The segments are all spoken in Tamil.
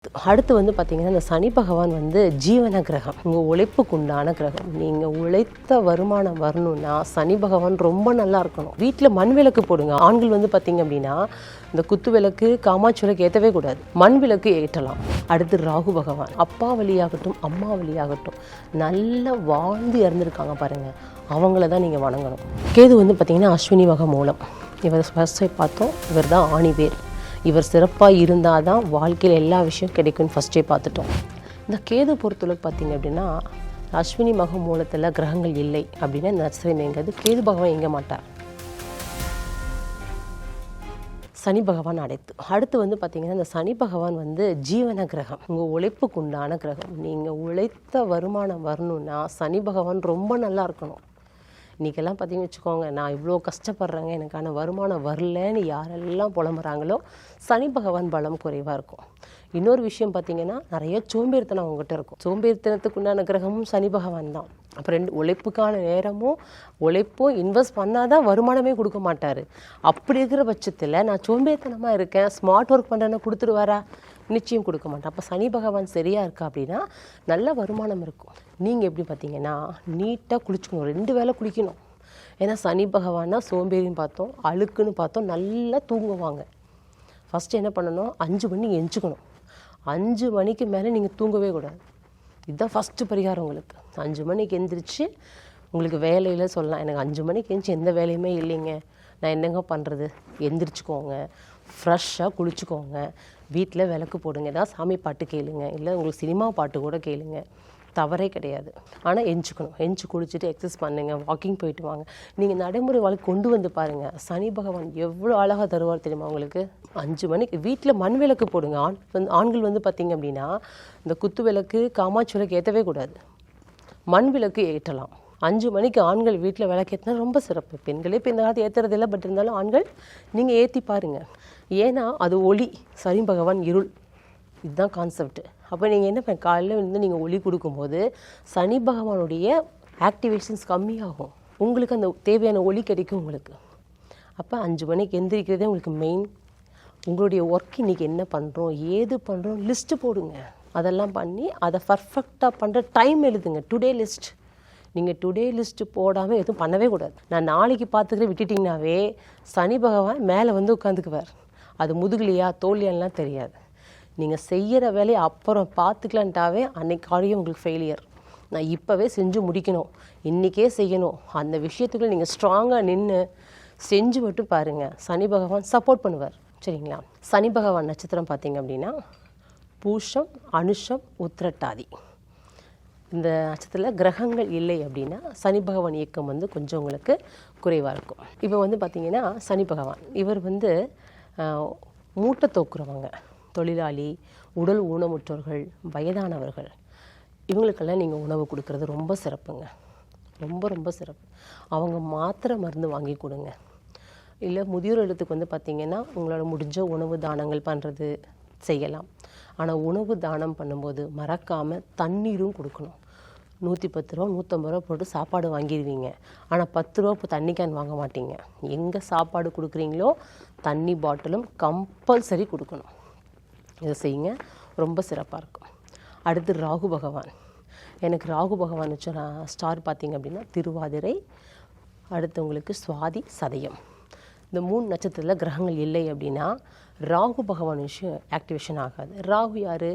அடுத்து வந்து பார்த்தீங்கன்னா, இந்த சனி பகவான் வந்து ஜீவன கிரகம். உங்கள் உழைப்புக்கு உண்டான கிரகம். நீங்கள் உழைத்த வருமானம் வரணும்னா சனி பகவான் ரொம்ப நல்லா இருக்கணும். வீட்டில் மண் விளக்கு போடுங்க. ஆண்கள் வந்து பார்த்தீங்க அப்படின்னா, இந்த குத்து விளக்கு, காமாட்சி விளக்கு ஏற்றவே கூடாது. மண் விளக்கு ஏற்றலாம். அடுத்து ராகு பகவான். அப்பா வழியாகட்டும், அம்மா வழியாகட்டும் நல்லா வாழ்ந்து இறந்துருக்காங்க பாருங்கள், அவங்கள தான் நீங்கள் வணங்கணும். கேது வந்து பார்த்தீங்கன்னா அஸ்வினி வகை மூலம். இவர் ஃபர்ஸ்ட் பார்த்தோம், இவர் தான் ஆணிவேர். இவர் சிறப்பாக இருந்தால் தான் வாழ்க்கையில் எல்லா விஷயம் கிடைக்கும்னு ஃபஸ்ட்டே பார்த்துட்டோம். இந்த கேது பொறுத்தளவுக்கு பார்த்திங்க அப்படின்னா, அஸ்வினி மக மூலத்தில் கிரகங்கள் இல்லை அப்படின்னா நட்சத்திரம் எங்கிறது கேது பகவான் எங்க மாட்டார். சனி பகவான் அடுத்து வந்து பார்த்திங்கன்னா, இந்த சனி பகவான் வந்து ஜீவன கிரகம். உங்கள் உழைப்புக்கு உண்டான கிரகம். நீங்கள் உழைத்த வருமானம் வரணும்னா சனி பகவான் ரொம்ப நல்லா இருக்கணும். இன்றைக்கெல்லாம் பார்த்தீங்கன்னு வச்சுக்கோங்க, நான் இவ்வளோ கஷ்டப்படுறேங்க, எனக்கான வருமானம் வரலன்னு யாரெல்லாம் புலம்புறாங்களோ சனி பகவான் பலம் குறைவாக இருக்கும். இன்னொரு விஷயம் பார்த்திங்கன்னா, நிறைய சோம்பேறித்தனம் அவங்ககிட்ட இருக்கும். சோம்பேறித்தனத்துக்கு உண்டான கிரகமும் சனி பகவான் தான். அப்புறம் உழைப்புக்கான நேரமும் உழைப்பும் இன்வெஸ்ட் பண்ணால் தான் வருமானமே கொடுக்க மாட்டார். அப்படி இருக்கிற பட்சத்தில் நான் சோம்பேறித்தனமாக இருக்கேன், ஸ்மார்ட் ஒர்க் பண்ணுறேன்னா கொடுத்துருவாரா? நிச்சயம் கொடுக்க மாட்டேன். அப்போ சனி பகவான் சரியாக இருக்கா அப்படின்னா நல்ல வருமானம் இருக்கும். நீங்கள் எப்படி பார்த்தீங்கன்னா, நீட்டாக குளிச்சுக்கணும், 2 வேளை குளிக்கணும். ஏன்னா சனி பகவான்னா சோம்பேறின்னு பார்த்தோம், அழுக்குன்னு பார்த்தோம், நல்லா தூங்குவாங்க. ஃபஸ்ட்டு என்ன பண்ணணும், 5 மணிக்கு எஞ்சிக்கணும். 5 மணிக்கு மேலே நீங்கள் தூங்கவே கூடாது. இதுதான் ஃபஸ்ட்டு பரிகாரம் உங்களுக்கு. 5 மணிக்கு எந்திரிச்சு உங்களுக்கு வேலையில் சொல்லலாம், எனக்கு 5 மணிக்கு எந்திரிச்சு எந்த வேலையுமே இல்லைங்க, நான் என்னங்க பண்ணுறது, எந்திரிச்சிக்கோங்க, ஃப்ரெஷ்ஷாக குளிச்சுக்கோங்க, வீட்டில் விளக்கு போடுங்க, ஏதாவது சாமி பாட்டு கேளுங்க, இல்லை உங்களுக்கு சினிமா பாட்டு கூட கேளுங்க, தவறே கிடையாது. ஆனால் எஞ்சி குளிச்சுட்டு எக்ஸசைஸ் பண்ணுங்கள், வாக்கிங் போயிட்டு வாங்க. நீங்கள் நடைமுறை வாழ்க்கை கொண்டு வந்து பாருங்கள், சனி பகவான் எவ்வளோ அழகாக தருவார் தெரியுமா உங்களுக்கு. 5 மணிக்கு வீட்டில் மண் விளக்கு போடுங்க. ஆண்கள் வந்து பார்த்திங்க அப்படின்னா, இந்த குத்து விளக்கு, காமாட்சி விளக்கு ஏற்றவே கூடாது. மண் விளக்கு ஏற்றலாம். 5 மணிக்கு ஆண்கள் வீட்டில் விளக்கு ஏற்றினா ரொம்ப சிறப்பு. பெண்களே இப்போ இந்த காலத்து ஏற்றுறது இல்லை, பட் இருந்தாலும் ஆண்கள் நீங்கள் ஏற்றி பாருங்கள். ஏன்னா அது ஒளி, சனி பகவான் இருள், இதுதான் கான்செப்ட். அப்போ நீங்கள் என்ன காலையில் வந்து நீங்கள் ஒளி கொடுக்கும்போது சனி பகவானுடைய ஆக்டிவேஷன்ஸ் கம்மியாகும், உங்களுக்கு அந்த தேவையான ஒளி கிடைக்கும் உங்களுக்கு. அப்போ 5 மணிக்கு எந்திரிக்கிறதே உங்களுக்கு மெயின். உங்களுடைய ஒர்க் இன்றைக்கி என்ன பண்ணுறோம், ஏது பண்ணுறோம் லிஸ்ட்டு போடுங்க. அதெல்லாம் பண்ணி அதை பர்ஃபெக்டாக பண்ணுற டைம் எழுதுங்க, டுடே லிஸ்ட். நீங்கள் டுடே லிஸ்ட்டு போடாமல் எதுவும் பண்ணவே கூடாது. நான் நாளைக்கு பார்த்துக்கிறேன் விட்டுட்டிங்கனாவே சனி பகவான் மேலே வந்து உட்காந்துக்குவார். அது முதுகுலையா தோல்லியாலாம் தெரியாது. நீங்கள் செய்கிற வேலையை அப்புறம் பார்த்துக்கலான்ட்டாவே அன்னைக்கு காரியம் உங்களுக்கு ஃபெயிலியர். நான் இப்போவே செஞ்சு முடிக்கணும், இன்றைக்கே செய்யணும், அந்த விஷயத்துக்குள்ளே நீங்கள் ஸ்ட்ராங்காக நின்று செஞ்சு மட்டும் பாருங்கள், சனி பகவான் சப்போர்ட் பண்ணுவார். சரிங்களா? சனி பகவான் நட்சத்திரம் பார்த்திங்க அப்படின்னா பூஷம், அனுஷம், உத்திரட்டாதி. இந்த நட்சத்திரத்தில் கிரகங்கள் இல்லை அப்படின்னா சனி பகவான் இயக்கம் வந்து கொஞ்சம் உங்களுக்கு குறைவாக இருக்கும். இப்போ வந்து பார்த்திங்கன்னா சனி பகவான் இவர் வந்து மூட்டை தோக்குறவங்க, தொழிலாளி, உடல் ஊனமுற்றோர்கள், வயதானவர்கள், இவங்களுக்கெல்லாம் நீங்கள் உணவு கொடுக்கறது ரொம்ப சிறப்புங்க, ரொம்ப ரொம்ப சிறப்பு. அவங்க மாத்திரை மருந்து வாங்கி கொடுங்க. இல்லை முதியோர் இல்லத்துக்கு வந்து பார்த்திங்கன்னா உங்களால் முடிஞ்ச உணவு தானங்கள் பண்ணுறது செய்யலாம். ஆனால் உணவு தானம் பண்ணும்போது மறக்காமல் தண்ணீரும் கொடுக்கணும். 110 ரூபா 150 ரூபா போட்டு சாப்பாடு வாங்கிடுவீங்க, ஆனால் 10 ரூபா இப்போ தண்ணி கேன் வாங்க மாட்டீங்க. எங்கே சாப்பாடு கொடுக்குறீங்களோ தண்ணி பாட்டிலும் கம்பல்சரி கொடுக்கணும். இதை செய்யுங்க, ரொம்ப சிறப்பாக இருக்கும். அடுத்து ராகு பகவான். எனக்கு ராகு பகவான் வச்ச ஸ்டார் பார்த்திங்க அப்படின்னா திருவாதிரை, அடுத்து உங்களுக்கு சுவாதி, சதயம். இந்த 3 நட்சத்திரத்தில் கிரகங்கள் இல்லை அப்படின்னா ராகு பகவான் விஷயம் ஆக்டிவேஷன் ஆகாது. ராகு யார்?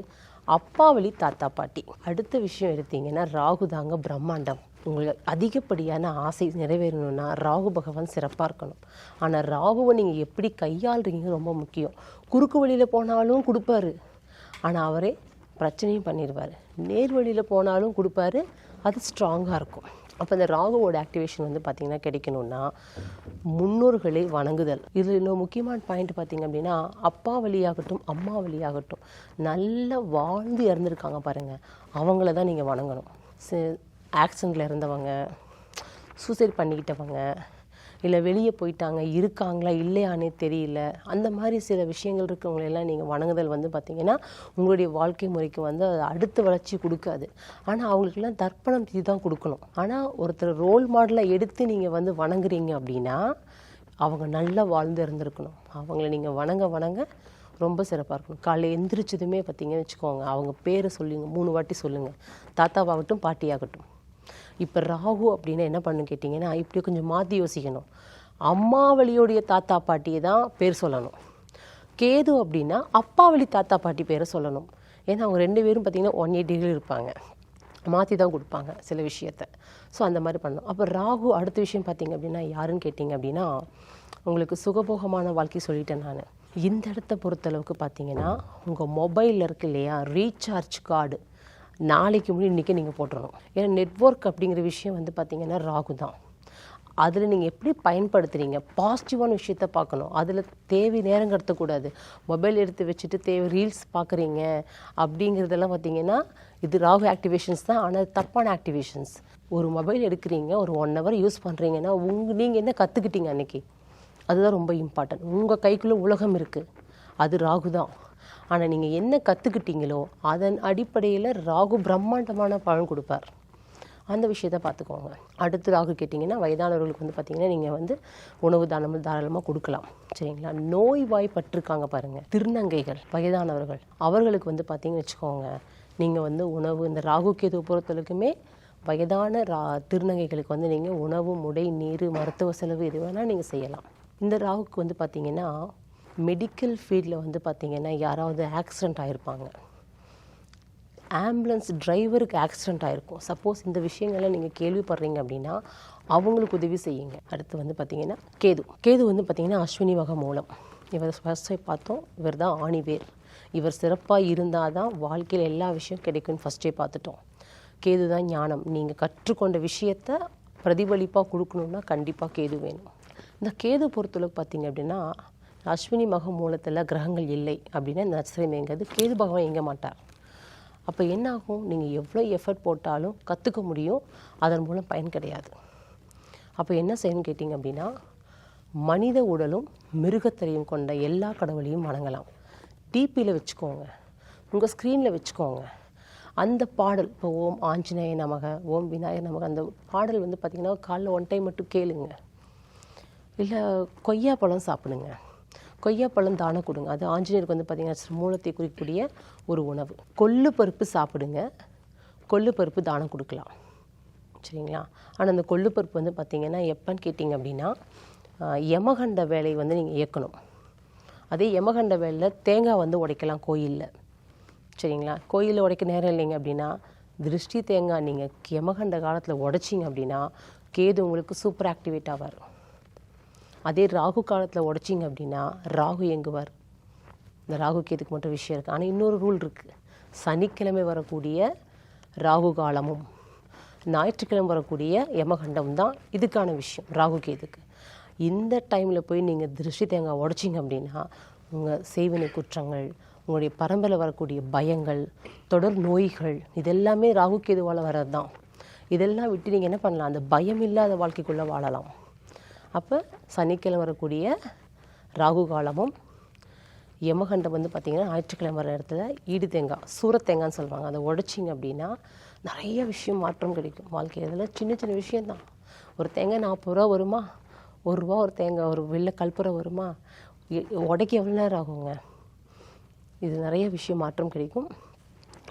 அப்பா வழி தாத்தா பாட்டி. அடுத்த விஷயம் எடுத்திங்கன்னா ராகு தாங்க பிரம்மாண்டம். உங்களுக்கு அதிகப்படியான ஆசை நிறைவேறணும்னா ராகு பகவான் சிறப்பாக இருக்கணும். ஆனால் ராகுவை நீங்கள் எப்படி கையாளுறீங்க ரொம்ப முக்கியம். குறுக்கு வழியில் போனாலும் கொடுப்பாரு, ஆனால் அவரே பிரச்சனையும் பண்ணிடுவார். நேர் வழியில் போனாலும் கொடுப்பாரு, அது ஸ்ட்ராங்காக இருக்கும். அப்போ இந்த ராகுவோட ஆக்டிவேஷன் வந்து பார்த்திங்கன்னா கிடைக்கணும்னா முன்னோர்களை வணங்குதல். இதில் இன்னும் முக்கியமான பாயிண்ட் பார்த்திங்க அப்படின்னா, அப்பா வழியாகட்டும், அம்மா வழியாகட்டும் நல்லா வாழ்ந்து இறந்துருக்காங்க பாருங்கள், அவங்கள தான் நீங்கள் வணங்கணும். ஆக்சிடெண்ட்டில் இறந்தவங்க, சூசைட் பண்ணிக்கிட்டவங்க, இல்லை வெளியே போயிட்டாங்க, இருக்காங்களா இல்லையானே தெரியல, அந்த மாதிரி சில விஷயங்கள் இருக்கிறவங்களெல்லாம் நீங்கள் வணங்குதல் வந்து பார்த்திங்கன்னா உங்களுடைய வாழ்க்கை முறைக்கு வந்து அது அடுத்த வளர்ச்சி கொடுக்காது. ஆனால் அவங்களுக்கெல்லாம் தர்ப்பணம் இது தான் கொடுக்கணும். ஆனால் ஒருத்தர் ரோல் மாடலை எடுத்து நீங்கள் வந்து வணங்குறீங்க அப்படின்னா அவங்க நல்லா வாழ்ந்து இருந்திருக்கணும். அவங்கள நீங்கள் வணங்க ரொம்ப சிறப்பாக இருக்கணும். காலையில் எந்திரிச்சதுமே பார்த்தீங்கன்னு வச்சுக்கோங்க, அவங்க பேரை சொல்லுங்க, 3 வாட்டி சொல்லுங்கள், தாத்தாவாகட்டும் பாட்டியாகட்டும். இப்போ ராகு அப்படின்னா என்ன பண்ணு கேட்டிங்கன்னா, இப்படி கொஞ்சம் மாற்றி யோசிக்கணும். அம்மா வழியோடைய தாத்தா பாட்டியை தான் பேர் சொல்லணும். கேது அப்படின்னா அப்பா வழி தாத்தா பாட்டி பேரை சொல்லணும். ஏன்னா அவங்க 2 பேரும் பார்த்திங்கன்னா 180 டிகிரி இருப்பாங்க, மாற்றி தான் கொடுப்பாங்க சில விஷயத்த. ஸோ அந்த மாதிரி பண்ணணும். அப்போ ராகு அடுத்த விஷயம் பார்த்திங்க அப்படின்னா யாருன்னு கேட்டிங்க அப்படின்னா, உங்களுக்கு சுகபோகமான வாழ்க்கை சொல்லிட்டேன் நான். இந்த இடத்த பொறுத்தளவுக்கு பார்த்தீங்கன்னா, உங்கள் மொபைலில் இருக்கு இல்லையா ரீசார்ஜ் கார்டு, நாளைக்கு முன்னாடி இன்றைக்கி நீங்கள் போட்டுடணும். ஏன்னா நெட்வொர்க் அப்படிங்கிற விஷயம் வந்து பார்த்திங்கன்னா ராகு தான். அதில் நீங்கள் எப்படி பயன்படுத்துகிறீங்க, பாசிட்டிவான விஷயத்த பார்க்கணும். அதில் தேவை நேரம் கடத்தக்கூடாது. மொபைல் எடுத்து வச்சுட்டு தேவை ரீல்ஸ் பார்க்குறீங்க அப்படிங்கிறதெல்லாம் பார்த்திங்கன்னா இது ராகு ஆக்டிவேஷன்ஸ் தான். ஆனால் தப்பான ஆக்டிவேஷன்ஸ். ஒரு மொபைல் எடுக்கிறீங்க, ஒரு 1 ஹவர் யூஸ் பண்ணுறீங்கன்னா நீங்கள் என்ன கற்றுக்கிட்டீங்க அன்றைக்கி, அதுதான் ரொம்ப இம்பார்ட்டன்ட். உங்கள் கைக்குள்ளே உலகம் இருக்குது, அது ராகு தான். ஆனால் நீங்கள் என்ன கற்றுக்கிட்டீங்களோ அதன் அடிப்படையில் ராகு பிரம்மாண்டமான பலன் கொடுப்பார். அந்த விஷயத்தை பார்த்துக்கோங்க. அடுத்து ராகு கேட்டிங்கன்னா, வயதானவர்களுக்கு வந்து பார்த்திங்கன்னா நீங்கள் வந்து உணவு தாராளமாக கொடுக்கலாம். சரிங்களா? நோய்வாய்ப்பட்டிருக்காங்க பாருங்கள், திருநங்கைகள், வயதானவர்கள், அவர்களுக்கு வந்து பார்த்திங்கன்னு வச்சுக்கோங்க, நீங்கள் வந்து உணவு, இந்த ராகு கேது பொறுத்தளவுக்குமே வயதான திருநங்கைகளுக்கு வந்து நீங்கள் உணவு, உடை, நீர், மருத்துவ செலவு எது வேணால் நீங்கள் செய்யலாம். இந்த ராகுக்கு வந்து பார்த்திங்கன்னா மெடிக்கல் ஃபீல்டில் வந்து பார்த்திங்கன்னா யாராவது ஆக்சிடெண்ட் ஆகிருப்பாங்க, ஆம்புலன்ஸ் டிரைவருக்கு ஆக்சிடெண்ட் ஆகிருக்கும். சப்போஸ் இந்த விஷயங்களை நீங்கள் கேள்விப்படுறீங்க அப்படின்னா அவங்களுக்கு உதவி செய்யுங்க. அடுத்து வந்து பார்த்திங்கன்னா கேது வந்து பார்த்திங்கன்னா அஸ்வினி வகை மூலம். இவர் ஃபஸ்ட்டை பார்த்தோம், இவர் தான் ஆணிவேர். இவர் சிறப்பாக இருந்தால் தான் வாழ்க்கையில் எல்லா விஷயம் கிடைக்கும்னு ஃபஸ்ட்டே பார்த்துட்டோம். கேது தான் ஞானம். நீங்கள் கற்றுக்கொண்ட விஷயத்தை பிரதிபலிப்பாக கொடுக்கணுன்னா கண்டிப்பாக கேது வேணும். இந்த கேது பொறுத்தளவுக்கு பார்த்திங்க அப்படின்னா, அஸ்வினி மக மூலத்தில் கிரகங்கள் இல்லை அப்படின்னா இந்த நட்சத்திரம் எங்கிறது கேது பகவான் எங்க மாட்டார். அப்போ என்னாகும், நீங்கள் எவ்வளோ எஃபர்ட் போட்டாலும் கற்றுக்க முடியும், அதன் மூலம் பயன் கிடையாது. அப்போ என்ன செய்யணும்னு கேட்டிங்க அப்படின்னா, மனித உடலும் மிருகத்தலையும் கொண்ட எல்லா கடவுளையும் வணங்கலாம். டிபியில் வச்சுக்கோங்க, உங்கள் ஸ்க்ரீனில் வச்சுக்கோங்க. அந்த பாடல் இப்போ ஓம் ஆஞ்சநேய நமக, ஓம் விநாயகர் நமக, அந்த பாடல் வந்து பார்த்திங்கன்னா காலைல 1 டைம் மட்டும் கேளுங்க. இல்லை கொய்யாப்பழம் சாப்பிடுங்க, கொய்யாப்பழம் தானம் கொடுங்க. அது ஆஞ்சநேயருக்கு வந்து பார்த்திங்கன்னா மூலத்தை குறிக்கக்கூடிய ஒரு உணவு. கொள்ளு பருப்பு சாப்பிடுங்க, கொள்ளு பருப்பு தானம் கொடுக்கலாம். சரிங்களா? ஆனால் அந்த கொள்ளு பருப்பு வந்து பார்த்திங்கன்னா எப்போன்னு கேட்டிங்க அப்படின்னா, யமகண்ட வேலை வந்து நீங்கள் இயக்கணும். அதே யமகண்ட வேலையில் தேங்காய் வந்து உடைக்கலாம் கோயிலில். சரிங்களா? கோயிலில் உடைக்க நேரம் இல்லைங்க அப்படின்னா திருஷ்டி தேங்காய் நீங்கள் யமகண்ட காலத்தில் உடைச்சிங்க அப்படின்னா கேது உங்களுக்கு சூப்பர் ஆக்டிவேட் ஆவார். அதே ராகு காலத்தில் உடைச்சிங்க அப்படின்னா ராகு இயங்குவார். இந்த ராகு கேதுக்கு மட்டும் விஷயம் இருக்குது. ஆனால் இன்னொரு ரூல் இருக்குது. சனிக்கிழமை வரக்கூடிய ராகு காலமும் ஞாயிற்றுக்கிழமை வரக்கூடிய யமகண்டம் தான் இதுக்கான விஷயம் ராகு கேதுக்கு. இந்த டைமில் போய் நீங்கள் திருஷ்டி தேங்காய் உடைச்சிங்க அப்படின்னா உங்கள் செய்வினை குற்றங்கள், உங்களுடைய பரம்பரை வரக்கூடிய பயங்கள், தொடர் நோய்கள், இதெல்லாமே ராகு கேதுவால் வர்றது தான். இதெல்லாம் விட்டு நீங்கள் என்ன பண்ணலாம், அந்த பயம் இல்லாத வாழ்க்கைக்குள்ளே வாழலாம். அப்போ சனிக்கிழமை வரக்கூடிய ராகு காலமும் யமகண்டம் வந்து பார்த்திங்கன்னா ஞாயிற்றுக்கிழமை வர இடத்துல ஈடு தேங்காய், சூரத்தேங்காய்ன்னு சொல்லுவாங்க, அதை உடைச்சிங்க அப்படின்னா நிறைய விஷயம் மாற்றம் கிடைக்கும் வாழ்க்கையில். இதெல்லாம் சின்ன சின்ன விஷயந்தான். ஒரு தேங்காய் 40 ரூபா வருமா, 1 ரூபா ஒரு தேங்காய், ஒரு வெள்ளை கற்பூரம் வருமா, உடைக்க எவ்வளோ நேரம் ஆகுங்க. இது நிறைய விஷயம் மாற்றம் கிடைக்கும்.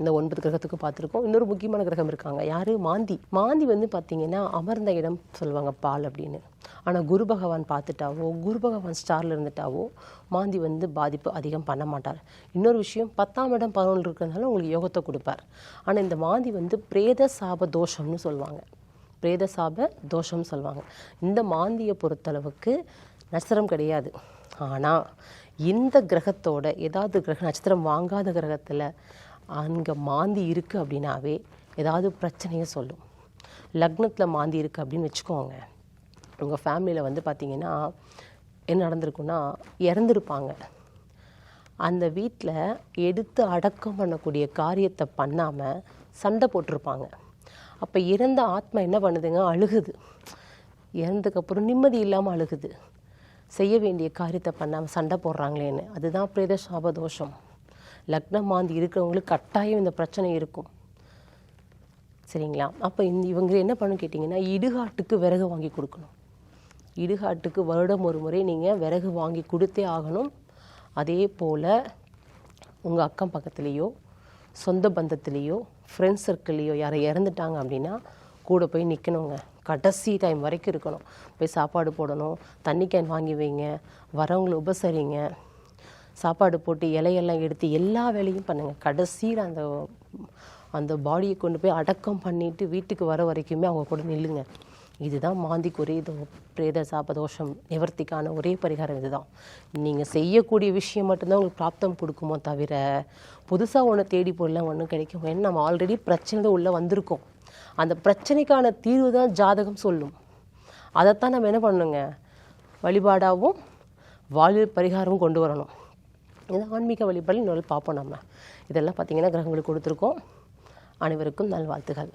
இந்த 9 கிரகத்துக்கு பார்த்துருக்கோம். இன்னொரு முக்கியமான கிரகம் இருக்காங்க, யார், மாந்தி. மாந்தி வந்து பார்த்திங்கன்னா அமர்ந்த இடம் சொல்லுவாங்க பால் அப்படின்னு. ஆனால் குரு பகவான் பார்த்துட்டாவோ, குரு பகவான் ஸ்டாரில் இருந்துட்டாவோ மாந்தி வந்து பாதிப்பு அதிகம் பண்ண மாட்டார். இன்னொரு விஷயம், 10ஆம் இடம் 11 இருக்கிறதுனால உங்களுக்கு யோகத்தை கொடுப்பார். ஆனால் இந்த மாந்தி வந்து பிரேத சாப தோஷம்னு சொல்லுவாங்க, பிரேத சாப தோஷம்னு சொல்லுவாங்க. இந்த மாந்தியை பொறுத்தளவுக்கு நட்சத்திரம் கிடையாது. ஆனால் இந்த கிரகத்தோட ஏதாவது கிரக நட்சத்திரம் வாங்காத கிரகத்தில் அங்கே மாந்தி இருக்குது அப்படின்னாவே ஏதாவது பிரச்சனையை சொல்லும். லக்னத்தில் மாந்தி இருக்குது அப்படின்னு வச்சுக்கோங்க, உங்கள் ஃபேமிலியில் வந்து பார்த்திங்கன்னா என்ன நடந்திருக்குன்னா இறந்துருப்பாங்க. அந்த வீட்டில் எடுத்து அடக்கம் பண்ணக்கூடிய காரியத்தை பண்ணாமல் சண்டை போட்டிருப்பாங்க. அப்போ இறந்த ஆத்மா என்ன பண்ணுதுங்க, அழுகுது. இறந்ததுக்கப்புறம் நிம்மதி இல்லாமல் அழுகுது, செய்ய வேண்டிய காரியத்தை பண்ணாமல் சண்டை போடுறாங்களேன்னு. அதுதான் பிரேத சாப தோஷம். லக்ன மாந்தி இருக்கிறவங்களுக்கு கட்டாயம் இந்த பிரச்சனை இருக்கும். சரிங்களா? அப்போ இவங்க என்ன பண்ணு கேட்டிங்கன்னா, இடுகாட்டுக்கு விறகு வாங்கி கொடுக்கணும். இடுகாட்டுக்கு வருடம் ஒரு முறை நீங்கள் விறகு வாங்கி கொடுத்தே ஆகணும். அதே போல் உங்கள் அக்கம் பக்கத்துலேயோ சொந்த பந்தத்துலேயோ ஃப்ரெண்ட்ஸ் சர்க்கிள்லேயோ யாரை இறந்துட்டாங்க அப்படின்னா கூட போய் நிற்கணுங்க. கடைசி டைம் வரைக்கும் இருக்கணும். போய் சாப்பாடு போடணும், தண்ணி கேன் வாங்கி வைங்க, வரவங்களை உபசரிங்க, சாப்பாடு போட்டு இலையெல்லாம் எடுத்து எல்லா வேலையும் பண்ணுங்கள். கடைசியில் அந்த பாடியை கொண்டு போய் அடக்கம் பண்ணிவிட்டு வீட்டுக்கு வர வரைக்குமே அவங்க கூட நில்லுங்க. இதுதான் மாந்திக்குரிய பிரேத சாபதோஷம் நிவர்த்திக்கான ஒரே பரிகாரம் இதுதான். நீங்கள் செய்யக்கூடிய விஷயம் மட்டும்தான் உங்களுக்கு பிராப்தம் கொடுக்குமோ தவிர புதுசாக ஒன்று தேடி போடலாம் ஒன்றும் கிடைக்கும். ஏன்னா நம்ம ஆல்ரெடி பிரச்சனை தான் உள்ளே வந்திருக்கோம். அந்த பிரச்சனைக்கான தீர்வு தான் ஜாதகம் சொல்லும். அதைத்தான் நம்ம என்ன பண்ணணுங்க, வழிபாடாகவும் வாழ்வில் பரிகாரமும் கொண்டு வரணும். இது ஆன்மீக வழிபாடு இன்னொரு பார்ப்போம். நம்ம இதெல்லாம் பார்த்திங்கன்னா கிரகங்களுக்கு கொடுத்துருக்கோம். அனைவருக்கும் நல்வாழ்த்துகள்.